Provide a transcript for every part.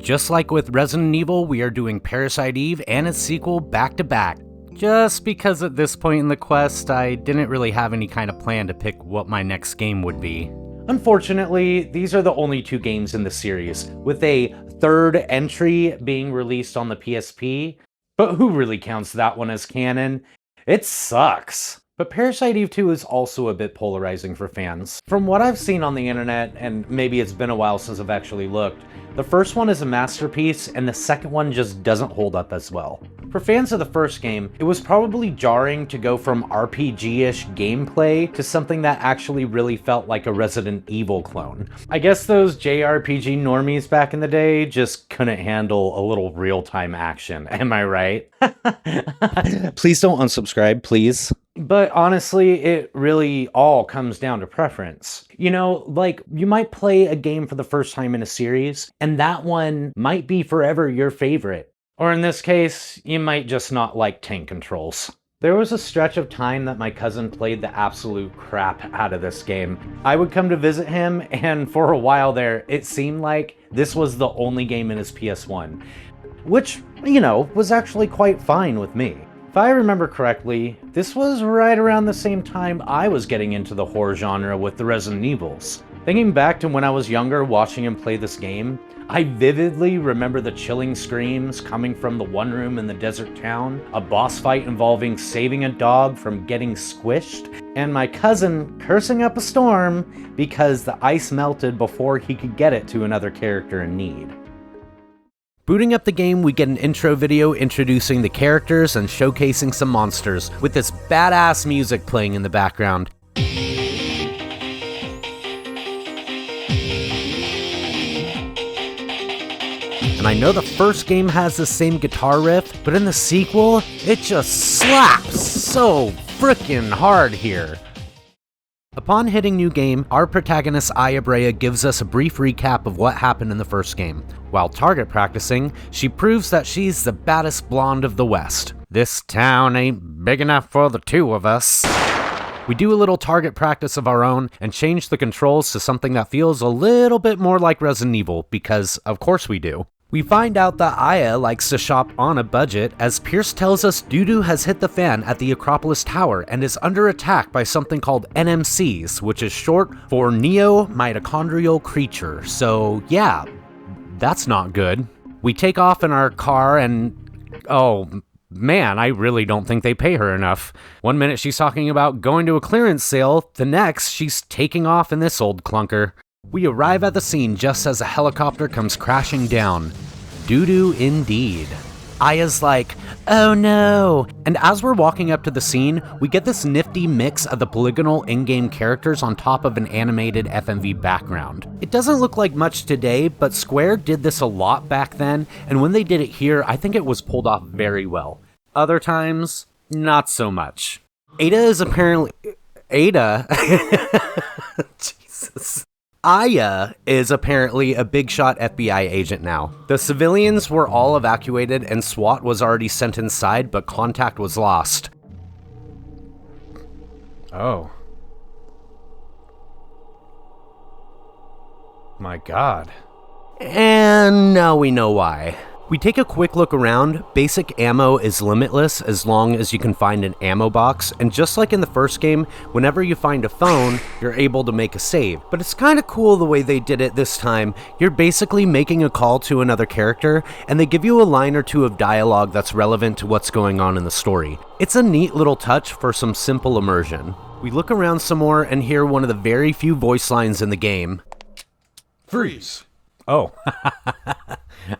Just like with Resident Evil, we are doing Parasite Eve and its sequel back to back. Just because at this point in the quest, I didn't really have any kind of plan to pick what my next game would be. Unfortunately, these are the only 2 games in the series, with a third entry being released on the PSP. But who really counts that one as canon? It sucks. But Parasite Eve 2 is also a bit polarizing for fans. From what I've seen on the internet, and maybe it's been a while since I've actually looked, the first one is a masterpiece and the second one just doesn't hold up as well. For fans of the first game, it was probably jarring to go from RPG-ish gameplay to something that actually really felt like a Resident Evil clone. I guess those JRPG normies back in the day just couldn't handle a little real-time action, am I right? Please don't unsubscribe, please. But honestly, it really all comes down to preference. You know, like, you might play a game for the first time in a series, and that one might be forever your favorite. Or in this case, you might just not like tank controls. There was a stretch of time that my cousin played the absolute crap out of this game. I would come to visit him, and for a while there, it seemed like this was the only game in his PS1. Which, you know, was actually quite fine with me. If I remember correctly, this was right around the same time I was getting into the horror genre with the Resident Evils. Thinking back to when I was younger watching him play this game, I vividly remember the chilling screams coming from the one room in the desert town, a boss fight involving saving a dog from getting squished, and my cousin cursing up a storm because the ice melted before he could get it to another character in need. Booting up the game, we get an intro video introducing the characters and showcasing some monsters, with this badass music playing in the background. And I know the first game has the same guitar riff, but in the sequel, it just slaps so frickin' hard here. Upon hitting new game, our protagonist Aya Brea gives us a brief recap of what happened in the first game. While target practicing, she proves that she's the baddest blonde of the West. This town ain't big enough for the 2 of us. We do a little target practice of our own and change the controls to something that feels a little bit more like Resident Evil, because of course we do. We find out that Aya likes to shop on a budget, as Pierce tells us doo-doo has hit the fan at the Acropolis Tower and is under attack by something called NMCs, which is short for Neo-Mitochondrial Creature. So yeah, that's not good. We take off in our car and, oh man, I really don't think they pay her enough. One minute she's talking about going to a clearance sale, the next she's taking off in this old clunker. We arrive at the scene just as a helicopter comes crashing down. Doo-doo indeed. Aya's like, oh no! And as we're walking up to the scene, we get this nifty mix of the polygonal in-game characters on top of an animated FMV background. It doesn't look like much today, but Square did this a lot back then, and when they did it here, I think it was pulled off very well. Other times, not so much. Jesus. Aya is apparently a big shot FBI agent now. The civilians were all evacuated and SWAT was already sent inside, but contact was lost. Oh. My God. And now we know why. We take a quick look around. Basic ammo is limitless as long as you can find an ammo box, and just like in the first game, whenever you find a phone, you're able to make a save. But it's kind of cool the way they did it this time. You're basically making a call to another character, and they give you a line or 2 of dialogue that's relevant to what's going on in the story. It's a neat little touch for some simple immersion. We look around some more and hear one of the very few voice lines in the game. Freeze! Oh,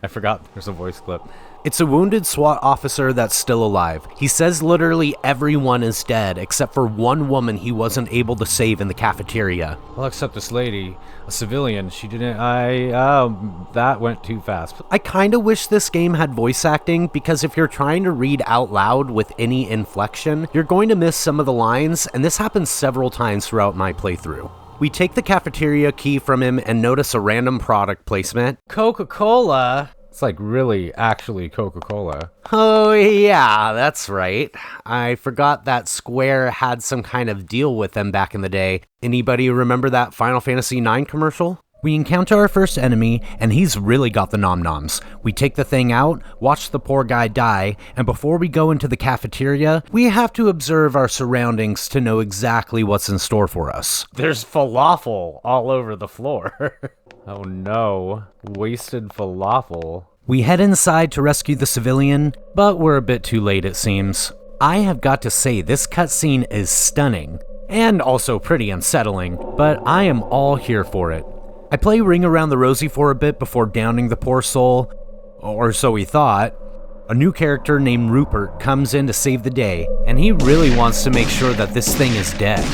I forgot there's a voice clip. It's a wounded SWAT officer that's still alive. He says literally everyone is dead except for one woman he wasn't able to save in the cafeteria. Well, except this lady, a civilian, she didn't, that went too fast. I kinda wish this game had voice acting, because if you're trying to read out loud with any inflection, you're going to miss some of the lines, and this happens several times throughout my playthrough. We take the cafeteria key from him and notice a random product placement. Coca-Cola. It's like really, actually Coca-Cola. Oh yeah, that's right. I forgot that Square had some kind of deal with them back in the day. Anybody remember that Final Fantasy IX commercial? We encounter our first enemy, and he's really got the nom-noms. We take the thing out, watch the poor guy die, and before we go into the cafeteria, we have to observe our surroundings to know exactly what's in store for us. There's falafel all over the floor. Oh no, wasted falafel. We head inside to rescue the civilian, but we're a bit too late it seems. I have got to say this cutscene is stunning, and also pretty unsettling, but I am all here for it. I play Ring Around the Rosie for a bit before downing the poor soul, or so we thought. A new character named Rupert comes in to save the day, and he really wants to make sure that this thing is dead.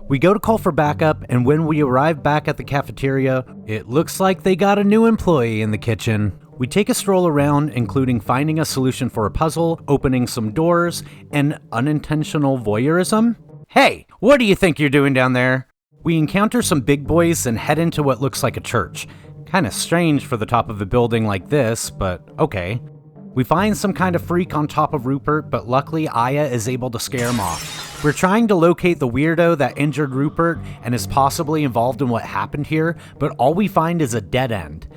We go to call for backup, and when we arrive back at the cafeteria, it looks like they got a new employee in the kitchen. We take a stroll around, including finding a solution for a puzzle, opening some doors, and unintentional voyeurism. Hey, what do you think you're doing down there? We encounter some big boys and head into what looks like a church. Kinda strange for the top of a building like this, but okay. We find some kind of freak on top of Rupert, but luckily Aya is able to scare him off. We're trying to locate the weirdo that injured Rupert and is possibly involved in what happened here, but all we find is a dead end.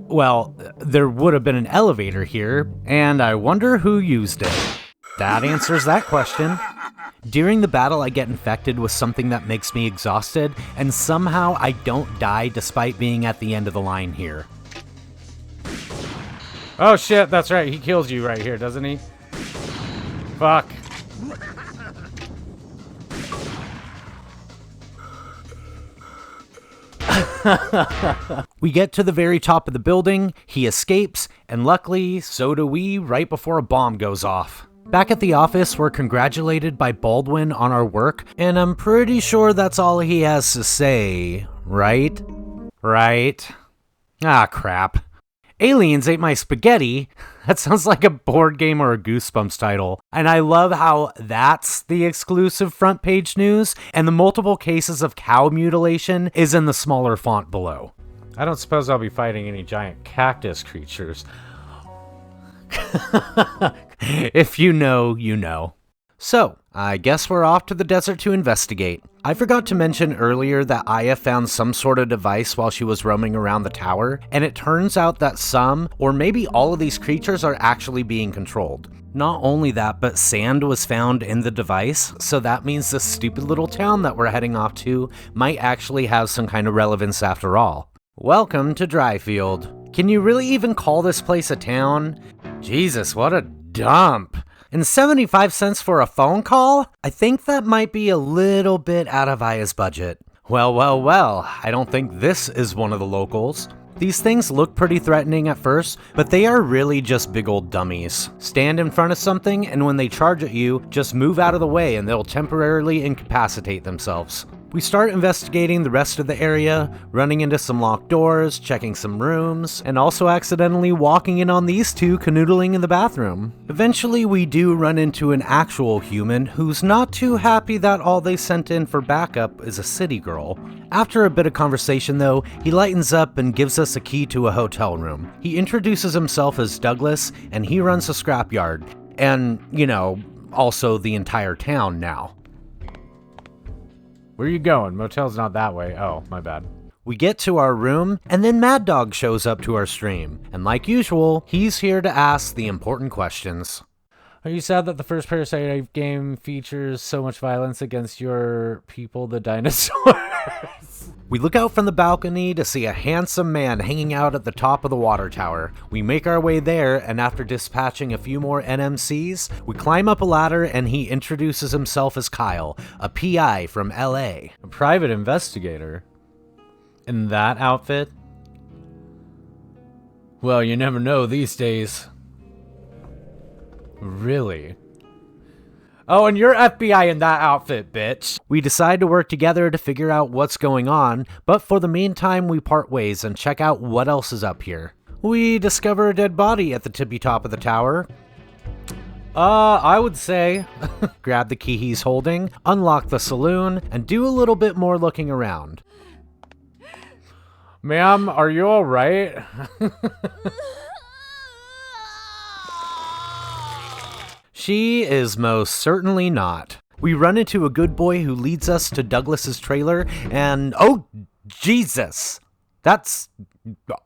Well, there would have been an elevator here, and I wonder who used it. That answers that question. During the battle, I get infected with something that makes me exhausted, and somehow I don't die despite being at the end of the line here. Oh shit, that's right, he kills you right here, doesn't he? Fuck. We get to the very top of the building, he escapes, and luckily, so do we right before a bomb goes off. Back at the office, we're congratulated by Baldwin on our work, and I'm pretty sure that's all he has to say, right? Right? Ah, crap. Aliens ate my spaghetti? That sounds like a board game or a Goosebumps title. And I love how that's the exclusive front page news, and the multiple cases of cow mutilation is in the smaller font below. I don't suppose I'll be fighting any giant cactus creatures. If you know, you know. So, I guess we're off to the desert to investigate. I forgot to mention earlier that Aya found some sort of device while she was roaming around the tower, and it turns out that some, or maybe all of these creatures are actually being controlled. Not only that, but sand was found in the device, so that means this stupid little town that we're heading off to might actually have some kind of relevance after all. Welcome to Dryfield. Can you really even call this place a town? Jesus, what a dump. And 75 cents for a phone call? I think that might be a little bit out of Aya's budget. Well, I don't think this is one of the locals. These things look pretty threatening at first, but they are really just big old dummies. Stand in front of something, and when they charge at you, just move out of the way and they'll temporarily incapacitate themselves. We start investigating the rest of the area, running into some locked doors, checking some rooms, and also accidentally walking in on these two canoodling in the bathroom. Eventually, we do run into an actual human who's not too happy that all they sent in for backup is a city girl. After a bit of conversation though, he lightens up and gives us a key to a hotel room. He introduces himself as Douglas, and he runs a scrapyard, and, you know, also the entire town now. Where are you going? Motel's not that way. Oh, my bad. We get to our room, and then Mad Dog shows up to our stream. And like usual, he's here to ask the important questions. Are you sad that the first Parasite game features so much violence against your people, the dinosaurs? We look out from the balcony to see a handsome man hanging out at the top of the water tower. We make our way there, and after dispatching a few more NMCs, we climb up a ladder and he introduces himself as Kyle, a PI from LA. A private investigator? In that outfit? Well, you never know these days. Really? Oh, and you're FBI in that outfit, bitch. We decide to work together to figure out what's going on, but for the meantime, we part ways and check out what else is up here. We discover a dead body at the tippy top of the tower. I would say grab the key he's holding, unlock the saloon, and do a little bit more looking around. Ma'am, are you alright? She is most certainly not. We run into a good boy who leads us to Douglas's trailer, and oh, Jesus! That's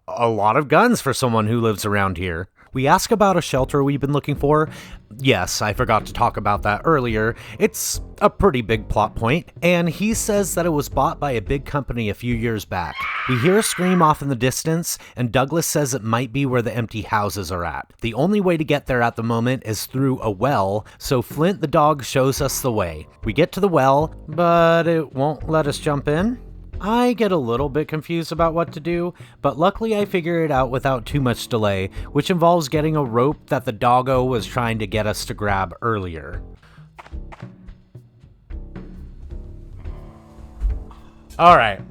a lot of guns for someone who lives around here. We ask about a shelter we've been looking for. Yes, I forgot to talk about that earlier. It's a pretty big plot point, and he says that it was bought by a big company a few years back. We hear a scream off in the distance, and Douglas says it might be where the empty houses are at. The only way to get there at the moment is through a well, so Flint the dog shows us the way. We get to the well, but it won't let us jump in. I get a little bit confused about what to do, but luckily I figure it out without too much delay, which involves getting a rope that the doggo was trying to get us to grab earlier. Alright.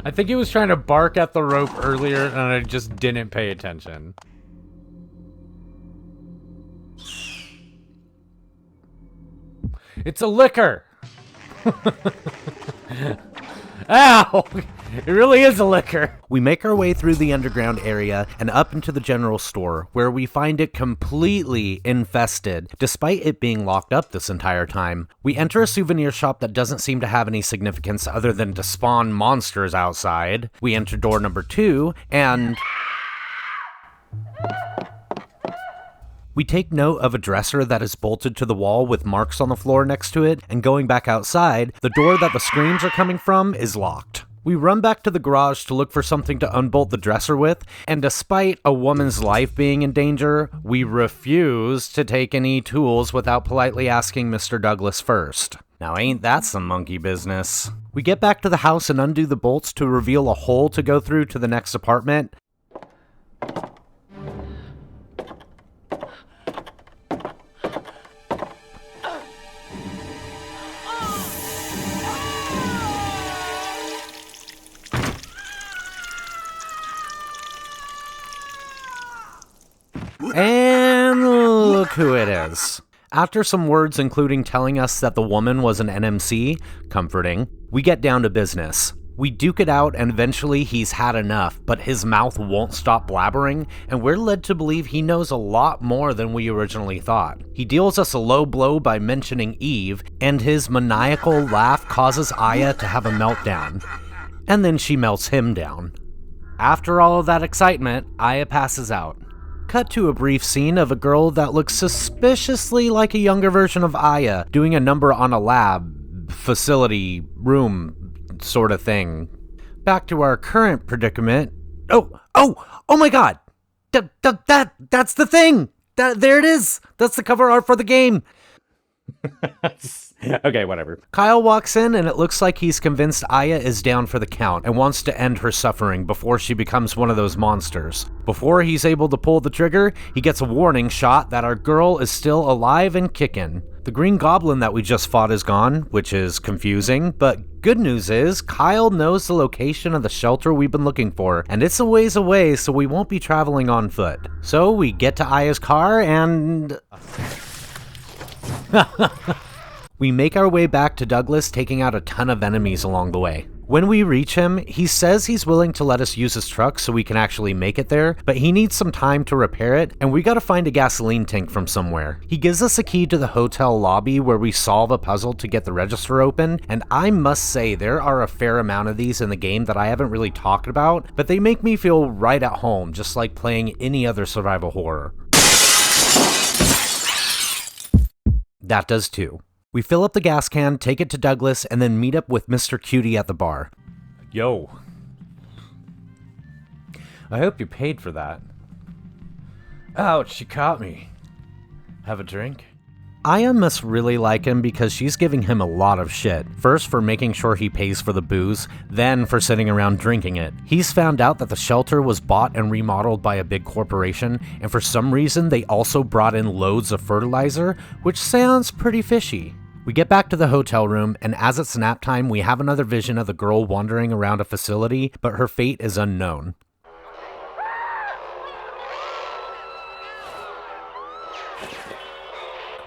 I think he was trying to bark at the rope earlier and I just didn't pay attention. It's a liquor! Ow! It really is a liquor. We make our way through the underground area and up into the general store, where we find it completely infested, despite it being locked up this entire time. We enter a souvenir shop that doesn't seem to have any significance other than to spawn monsters outside. We enter door number 2, and we take note of a dresser that is bolted to the wall with marks on the floor next to it, and going back outside, the door that the screams are coming from is locked. We run back to the garage to look for something to unbolt the dresser with, and despite a woman's life being in danger, we refuse to take any tools without politely asking Mr. Douglas first. Now ain't that some monkey business? We get back to the house and undo the bolts to reveal a hole to go through to the next apartment. And look who it is. After some words including telling us that the woman was an NMC, comforting, we get down to business. We duke it out and eventually he's had enough, but his mouth won't stop blabbering, and we're led to believe he knows a lot more than we originally thought. He deals us a low blow by mentioning Eve, and his maniacal laugh causes Aya to have a meltdown. And then she melts him down. After all of that excitement, Aya passes out. Cut to a brief scene of a girl that looks suspiciously like a younger version of Aya doing a number on a lab, facility, room, sort of thing. Back to our current predicament. Oh my god! That's the thing! There it is! That's the cover art for the game! Okay, whatever. Kyle walks in and it looks like he's convinced Aya is down for the count and wants to end her suffering before she becomes one of those monsters. Before he's able to pull the trigger, he gets a warning shot that our girl is still alive and kicking. The Green Goblin that we just fought is gone, which is confusing, but good news is Kyle knows the location of the shelter we've been looking for, and it's a ways away, so we won't be traveling on foot. So we get to Aya's car and we make our way back to Douglas, taking out a ton of enemies along the way. When we reach him, he says he's willing to let us use his truck so we can actually make it there, but he needs some time to repair it, and we gotta find a gasoline tank from somewhere. He gives us a key to the hotel lobby where we solve a puzzle to get the register open, and I must say there are a fair amount of these in the game that I haven't really talked about, but they make me feel right at home, just like playing any other survival horror. That does too. We fill up the gas can, take it to Douglas, and then meet up with Mr. Cutie at the bar. Yo. I hope you paid for that. Ouch, she caught me. Have a drink? Aya must really like him because she's giving him a lot of shit. First for making sure he pays for the booze, then for sitting around drinking it. He's found out that the shelter was bought and remodeled by a big corporation, and for some reason they also brought in loads of fertilizer, which sounds pretty fishy. We get back to the hotel room, and as it's nap time, we have another vision of the girl wandering around a facility, but her fate is unknown.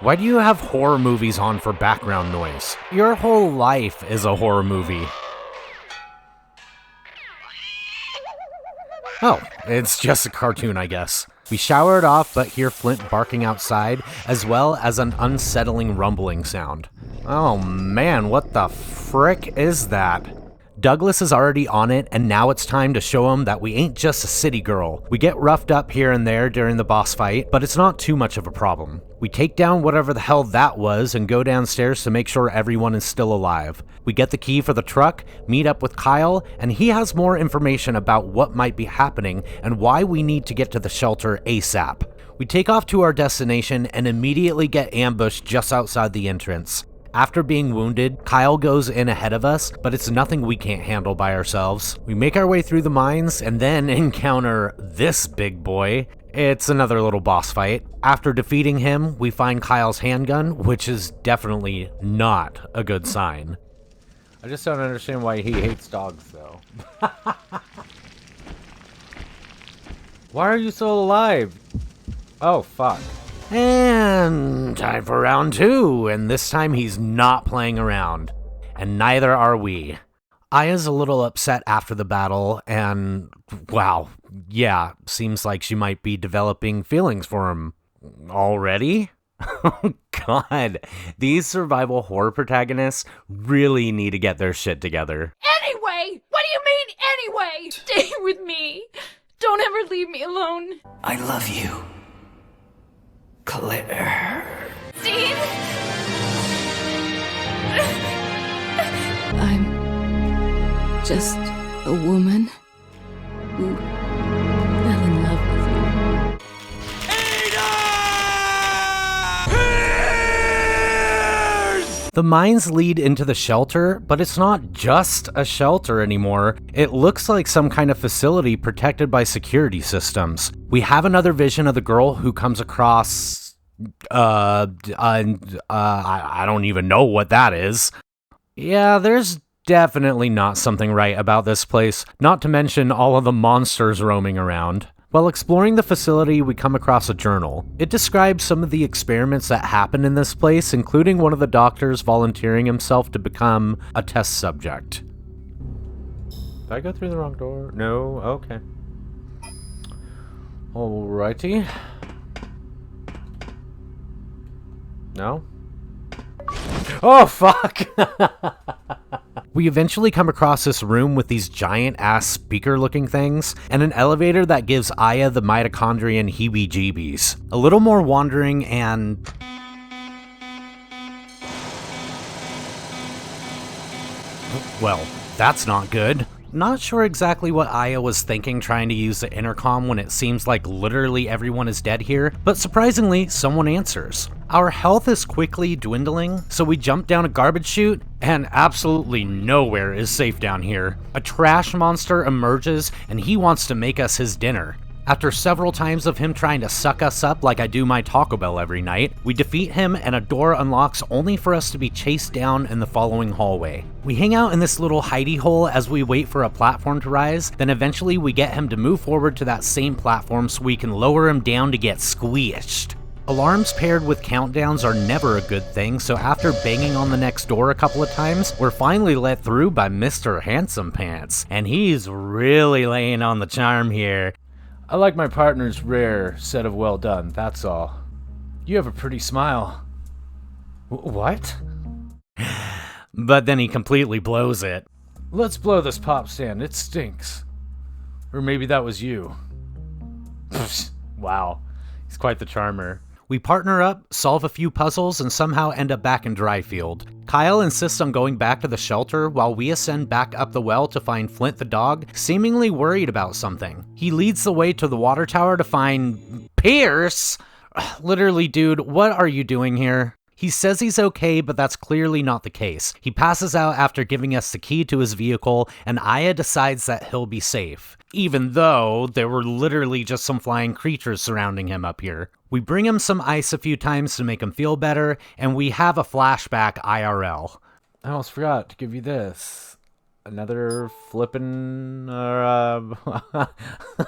Why do you have horror movies on for background noise? Your whole life is a horror movie. Oh, it's just a cartoon, I guess. We shower it off, but hear Flint barking outside, as well as an unsettling rumbling sound. Oh man, what the frick is that? Douglas is already on it, and now it's time to show him that we ain't just a city girl. We get roughed up here and there during the boss fight, but it's not too much of a problem. We take down whatever the hell that was and go downstairs to make sure everyone is still alive. We get the key for the truck, meet up with Kyle, and he has more information about what might be happening and why we need to get to the shelter ASAP. We take off to our destination and immediately get ambushed just outside the entrance. After being wounded, Kyle goes in ahead of us, but it's nothing we can't handle by ourselves. We make our way through the mines and then encounter this big boy. It's another little boss fight. After defeating him, we find Kyle's handgun, which is definitely not a good sign. I just don't understand why he hates dogs, though. Why are you still alive? Oh, fuck. And time for round 2, and this time he's not playing around. And neither are we. Aya's a little upset after the battle, and wow, yeah, seems like she might be developing feelings for him already. Oh god, these survival horror protagonists really need to get their shit together. Anyway! What do you mean, anyway? Stay with me. Don't ever leave me alone. I love you, Claire. Steve? I'm just a woman who fell in love with you. The mines lead into the shelter, but it's not just a shelter anymore. It looks like some kind of facility protected by security systems. We have another vision of the girl who comes across... I don't even know what that is. Yeah, there's definitely not something right about this place, not to mention all of the monsters roaming around. While exploring the facility, we come across a journal. It describes some of the experiments that happen in this place, including one of the doctors volunteering himself to become a test subject. Did I go through the wrong door? No? Okay. Alrighty. No? Oh, fuck! We eventually come across this room with these giant-ass speaker-looking things, and an elevator that gives Aya the mitochondrian heebie-jeebies. A little more wandering and... well, that's not good. Not sure exactly what Aya was thinking trying to use the intercom when it seems like literally everyone is dead here, but surprisingly, someone answers. Our health is quickly dwindling, so we jump down a garbage chute, and absolutely nowhere is safe down here. A trash monster emerges, and he wants to make us his dinner. After several times of him trying to suck us up like I do my Taco Bell every night, we defeat him and a door unlocks only for us to be chased down in the following hallway. We hang out in this little hidey hole as we wait for a platform to rise, then eventually we get him to move forward to that same platform so we can lower him down to get squished. Alarms paired with countdowns are never a good thing, so after banging on the next door a couple of times, we're finally let through by Mr. Handsome Pants, and he's really laying on the charm here. I like my partner's rare set of well done, that's all. You have a pretty smile. What? But then he completely blows it. Let's blow this pop stand, it stinks. Or maybe that was you. Wow, he's quite the charmer. We partner up, solve a few puzzles, and somehow end up back in Dryfield. Kyle insists on going back to the shelter while we ascend back up the well to find Flint the dog, seemingly worried about something. He leads the way to the water tower to find Pierce. Literally, dude, what are you doing here? He says he's okay, but that's clearly not the case. He passes out after giving us the key to his vehicle, and Aya decides that he'll be safe, even though there were literally just some flying creatures surrounding him up here. We bring him some ice a few times to make him feel better, and we have a flashback IRL. I almost forgot to give you this. Another flippin', I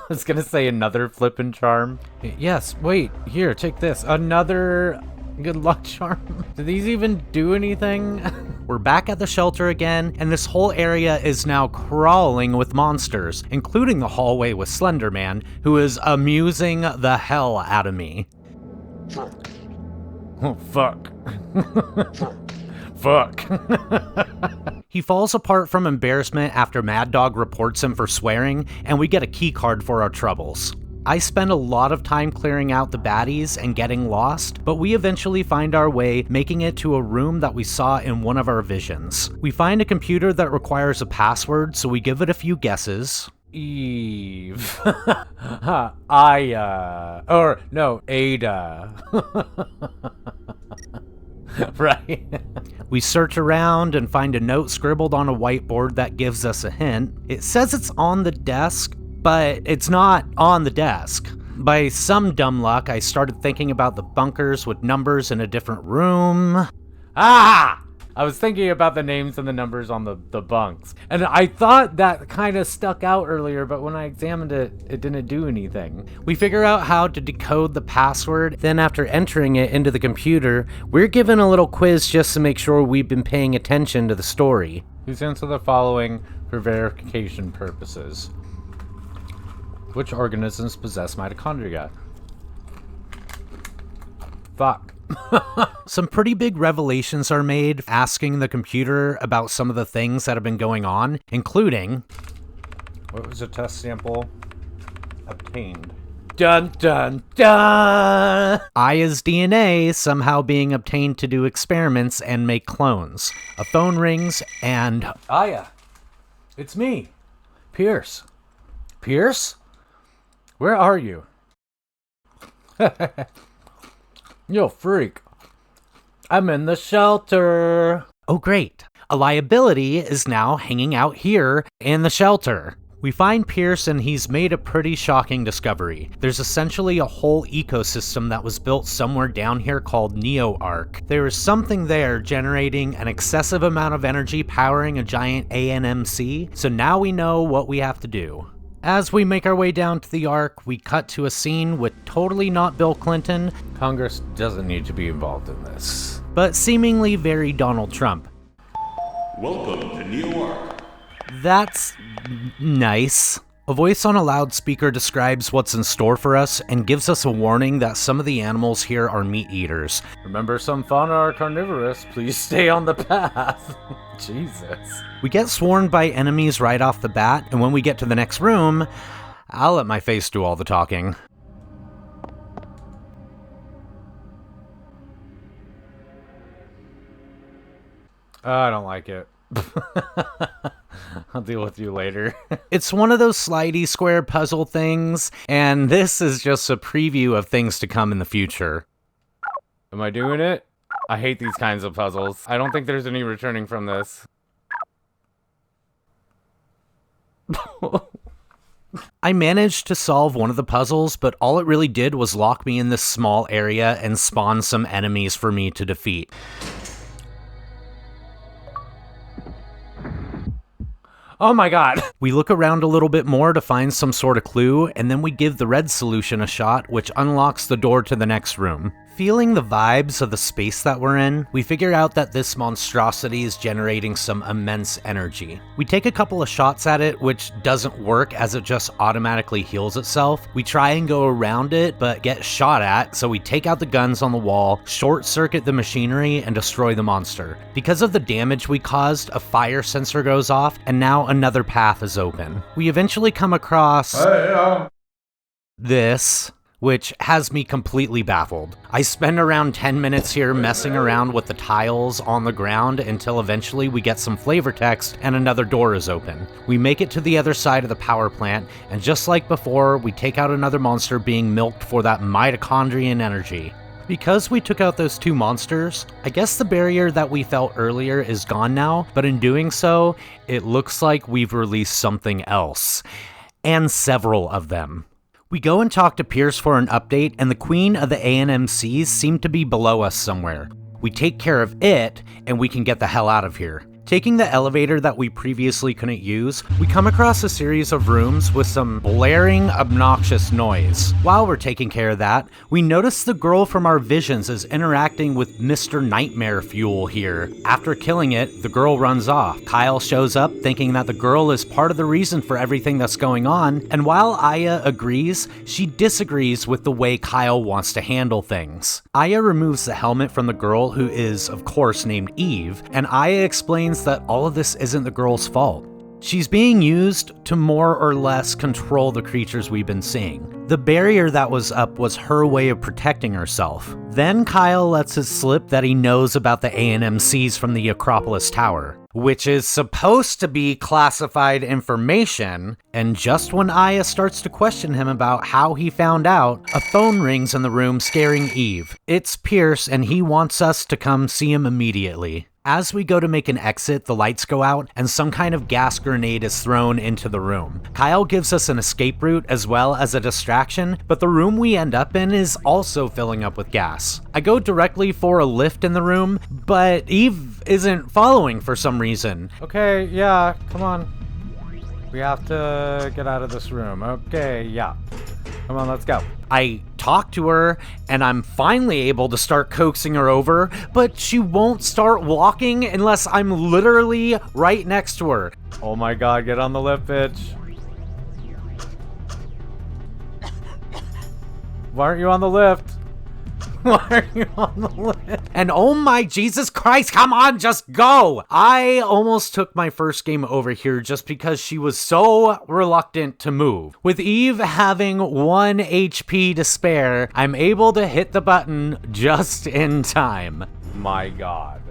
was gonna say another flippin' charm. Yes, wait, here, take this. Another good luck charm. Do these even do anything? We're back at the shelter again, and this whole area is now crawling with monsters, including the hallway with Slender Man, who is amusing the hell out of me. Oh, fuck. Fuck. He falls apart from embarrassment after Mad Dog reports him for swearing, and we get a key card for our troubles. I spend a lot of time clearing out the baddies and getting lost, but we eventually find our way, making it to a room that we saw in one of our visions. We find a computer that requires a password, so we give it a few guesses. Eve. Aya. Or, no, Ada. Right. We search around and find a note scribbled on a whiteboard that gives us a hint. It says it's on the desk, but it's not on the desk. By some dumb luck, I started thinking about the bunkers with numbers in a different room. Ah! I was thinking about the names and the numbers on the bunks. And I thought that kind of stuck out earlier, but when I examined it, it didn't do anything. We figure out how to decode the password, then after entering it into the computer, we're given a little quiz just to make sure we've been paying attention to the story. Please answer the following for verification purposes. Which organisms possess mitochondria? Fuck. Some pretty big revelations are made asking the computer about some of the things that have been going on, including... What was the test sample? Obtained. Dun dun dun! Aya's DNA somehow being obtained to do experiments and make clones. A phone rings and... Aya, it's me, Pierce. Pierce? Where are you? You freak. I'm in the shelter. Oh great. A liability is now hanging out here in the shelter. We find Pierce and he's made a pretty shocking discovery. There's essentially a whole ecosystem that was built somewhere down here called NeoArc. There is something there generating an excessive amount of energy powering a giant ANMC, so now we know what we have to do. As we make our way down to the Ark, we cut to a scene with totally not Bill Clinton. Congress doesn't need to be involved in this. But seemingly very Donald Trump. Welcome to NeoArc. That's nice. A voice on a loudspeaker describes what's in store for us and gives us a warning that some of the animals here are meat eaters. Remember, some fauna are carnivorous. Please stay on the path. Jesus. We get swarmed by enemies right off the bat, and when we get to the next room, I'll let my face do all the talking. I don't like it. I'll deal with you later. It's one of those slidey square puzzle things, and this is just a preview of things to come in the future. Am I doing it? I hate these kinds of puzzles. I don't think there's any returning from this. I managed to solve one of the puzzles, but all it really did was lock me in this small area and spawn some enemies for me to defeat. Oh my god! We look around a little bit more to find some sort of clue, and then we give the red solution a shot, which unlocks the door to the next room. Feeling the vibes of the space that we're in, we figure out that this monstrosity is generating some immense energy. We take a couple of shots at it, which doesn't work as it just automatically heals itself. We try and go around it, but get shot at, so we take out the guns on the wall, short circuit the machinery, and destroy the monster. Because of the damage we caused, a fire sensor goes off, and now another path is open. We eventually come across this, which has me completely baffled. I spend around 10 minutes here messing around with the tiles on the ground until eventually we get some flavor text and another door is open. We make it to the other side of the power plant, and just like before, we take out another monster being milked for that mitochondrian energy. Because we took out those two monsters, I guess the barrier that we felt earlier is gone now, but in doing so, it looks like we've released something else. And several of them. We go and talk to Pierce for an update, and the queen of the ANMCs seemed to be below us somewhere. We take care of it, and we can get the hell out of here. Taking the elevator that we previously couldn't use, we come across a series of rooms with some blaring, obnoxious noise. While we're taking care of that, we notice the girl from our visions is interacting with Mr. Nightmare Fuel here. After killing it, the girl runs off. Kyle shows up thinking that the girl is part of the reason for everything that's going on, and while Aya agrees, she disagrees with the way Kyle wants to handle things. Aya removes the helmet from the girl, who is, of course, named Eve, and Aya explains explains that all of this isn't the girl's fault. She's being used to more or less control the creatures we've been seeing. The barrier that was up was her way of protecting herself. Then Kyle lets it slip that he knows about the ANMCs from the Acropolis Tower, which is supposed to be classified information, and just when Aya starts to question him about how he found out, a phone rings in the room scaring Eve. It's Pierce, and he wants us to come see him immediately. As we go to make an exit, the lights go out and some kind of gas grenade is thrown into the room. Kyle gives us an escape route as well as a distraction, but the room we end up in is also filling up with gas. I go directly for a lift in the room, but Eve isn't following for some reason. Okay, yeah, come on. We have to get out of this room. Okay, yeah. Come on, let's go. I talk to her, and I'm finally able to start coaxing her over, but she won't start walking unless I'm literally right next to her. Oh my god, get on the lift, bitch. Why aren't you on the lift? Why are you on the lift? And oh my Jesus Christ, come on, just go! I almost took my first game over here just because she was so reluctant to move. With Eve having 1 HP to spare, I'm able to hit the button just in time. My god.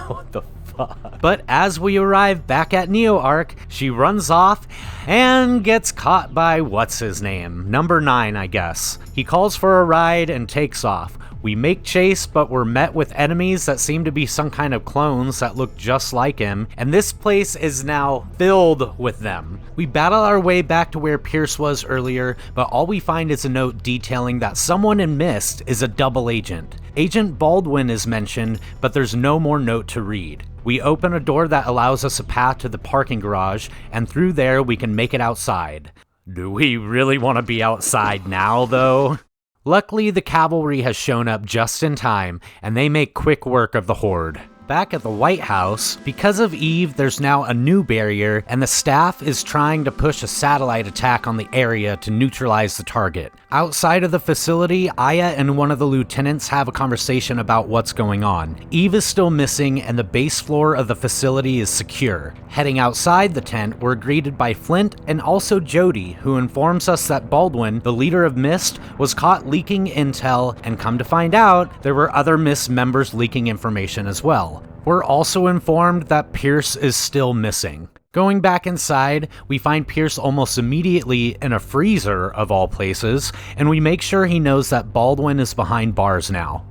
What the fuck? But as we arrive back at NeoArc, she runs off and gets caught by what's his name? Number 9, I guess. He calls for a ride and takes off. We make chase, but we're met with enemies that seem to be some kind of clones that look just like him, and this place is now filled with them. We battle our way back to where Pierce was earlier, but all we find is a note detailing that someone in Mist is a double agent. Agent Baldwin is mentioned, but there's no more note to read. We open a door that allows us a path to the parking garage, and through there we can make it outside. Do we really want to be outside now, though? Luckily, the cavalry has shown up just in time, and they make quick work of the horde. Back at the White House, because of Eve, there's now a new barrier, and the staff is trying to push a satellite attack on the area to neutralize the target. Outside of the facility, Aya and one of the lieutenants have a conversation about what's going on. Eve is still missing, and the base floor of the facility is secure. Heading outside the tent, we're greeted by Flint and also Jody, who informs us that Baldwin, the leader of Mist, was caught leaking intel, and come to find out, there were other Mist members leaking information as well. We're also informed that Pierce is still missing. Going back inside, we find Pierce almost immediately in a freezer of all places, and we make sure he knows that Baldwin is behind bars now.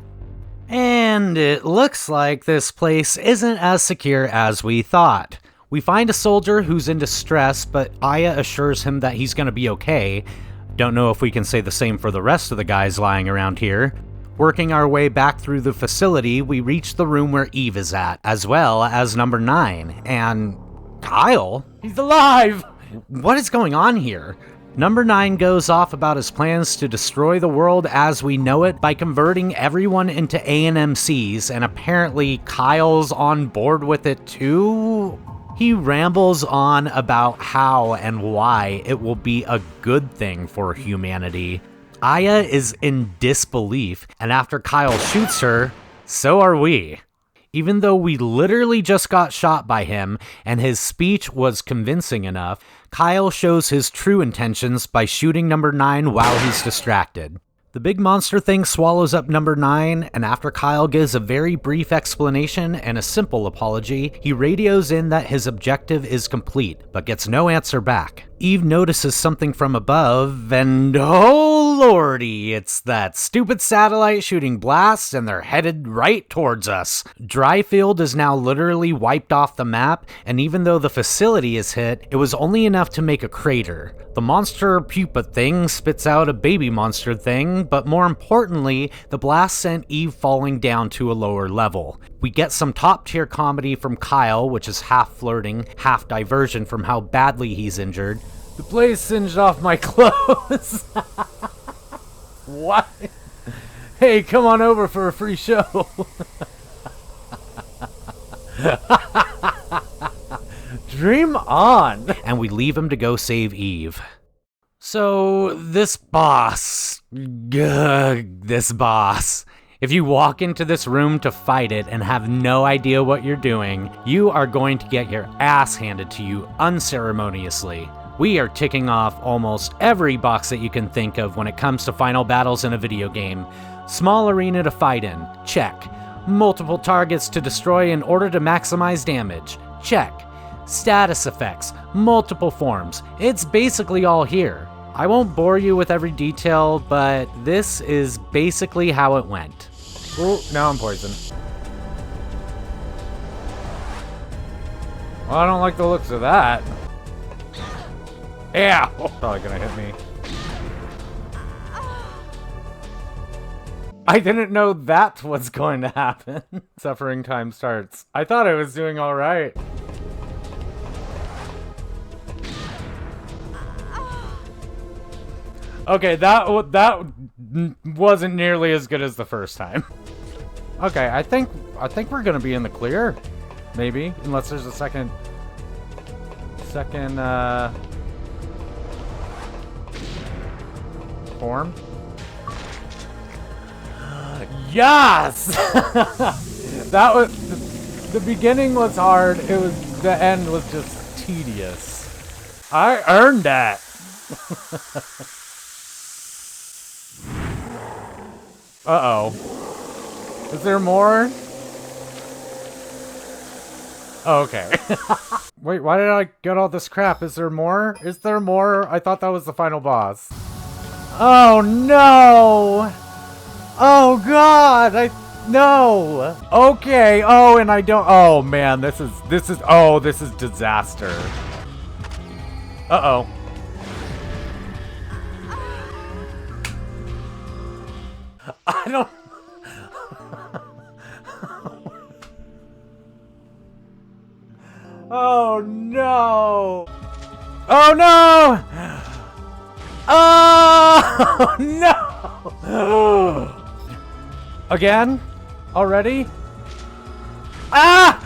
And it looks like this place isn't as secure as we thought. We find a soldier who's in distress, but Aya assures him that he's gonna be okay. Don't know if we can say the same for the rest of the guys lying around here. Working our way back through the facility, we reach the room where Eve is at, as well as number 9. And Kyle? He's alive! What is going on here? Number 9 goes off about his plans to destroy the world as we know it by converting everyone into ANMCs, and apparently Kyle's on board with it too? He rambles on about how and why it will be a good thing for humanity. Aya is in disbelief, and after Kyle shoots her, so are we. Even though we literally just got shot by him, and his speech was convincing enough, Kyle shows his true intentions by shooting number 9 while he's distracted. The big monster thing swallows up number 9, and after Kyle gives a very brief explanation and a simple apology, he radios in that his objective is complete, but gets no answer back. Eve notices something from above, and oh lordy, it's that stupid satellite shooting blasts, and they're headed right towards us. Dryfield is now literally wiped off the map, and even though the facility is hit, it was only enough to make a crater. The monster pupa thing spits out a baby monster thing, but more importantly, the blast sent Eve falling down to a lower level. We get some top-tier comedy from Kyle, which is half flirting, half diversion from how badly he's injured. The place singed off my clothes. What? Hey, come on over for a free show. Dream on. And we leave him to go save Eve. So, this boss, If you walk into this room to fight it and have no idea what you're doing, you are going to get your ass handed to you unceremoniously. We are ticking off almost every box that you can think of when it comes to final battles in a video game. Small arena to fight in, check. Multiple targets to destroy in order to maximize damage, check. Status effects, multiple forms, it's basically all here. I won't bore you with every detail, but this is basically how it went. Ooh, now I'm poisoned. Well, I don't like the looks of that. Yeah! Probably gonna hit me. I didn't know that was going to happen. Suffering time starts. I thought I was doing alright. Okay, that wasn't nearly as good as the first time. Okay, I think we're gonna be in the clear, maybe, unless there's a second form. Yes! That was the beginning was hard. It was the end was just tedious. I earned that. Uh-oh. Is there more? Oh, okay. Wait, why did I get all this crap? Is there more? Is there more? I thought that was the final boss. Oh, no! Oh, God! No! Okay, oh, and I don't... Oh, man, this is disaster. Uh-oh. I don't... Oh, no! Oh, no! Oh, no! Again? Already? Ah!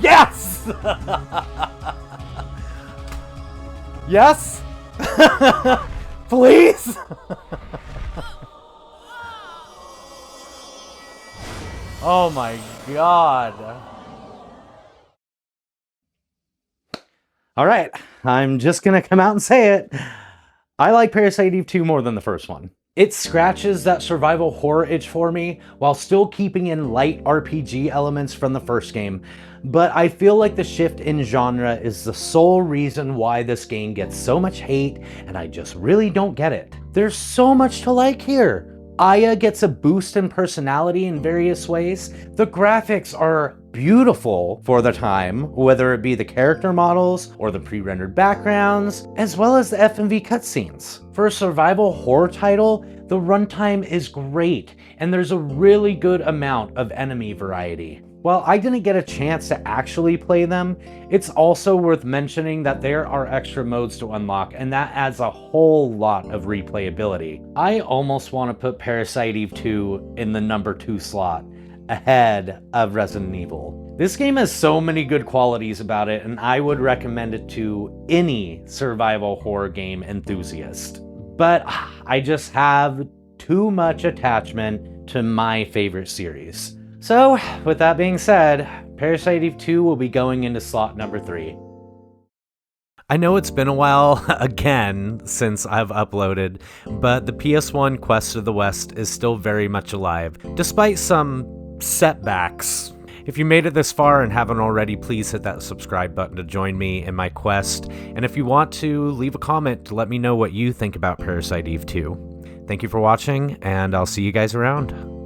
Yes! Yes? Please? Oh my god. Alright, I'm just gonna come out and say it. I like Parasite Eve 2 more than the first one. It scratches that survival horror itch for me while still keeping in light RPG elements from the first game, but I feel like the shift in genre is the sole reason why this game gets so much hate, and I just really don't get it. There's so much to like here. Aya gets a boost in personality in various ways. The graphics are beautiful for the time, whether it be the character models or the pre-rendered backgrounds, as well as the FMV cutscenes. For a survival horror title, the runtime is great, and there's a really good amount of enemy variety. While I didn't get a chance to actually play them, it's also worth mentioning that there are extra modes to unlock, and that adds a whole lot of replayability. I almost want to put Parasite Eve 2 in the number 2 slot, ahead of Resident Evil. This game has so many good qualities about it, and I would recommend it to any survival horror game enthusiast. But I just have too much attachment to my favorite series. So, with that being said, Parasite Eve 2 will be going into slot number 3. I know it's been a while, again, since I've uploaded, but the PS1 Quest of the West is still very much alive, despite some setbacks. If you made it this far and haven't already, please hit that subscribe button to join me in my quest, and if you want to, leave a comment to let me know what you think about Parasite Eve 2. Thank you for watching, and I'll see you guys around.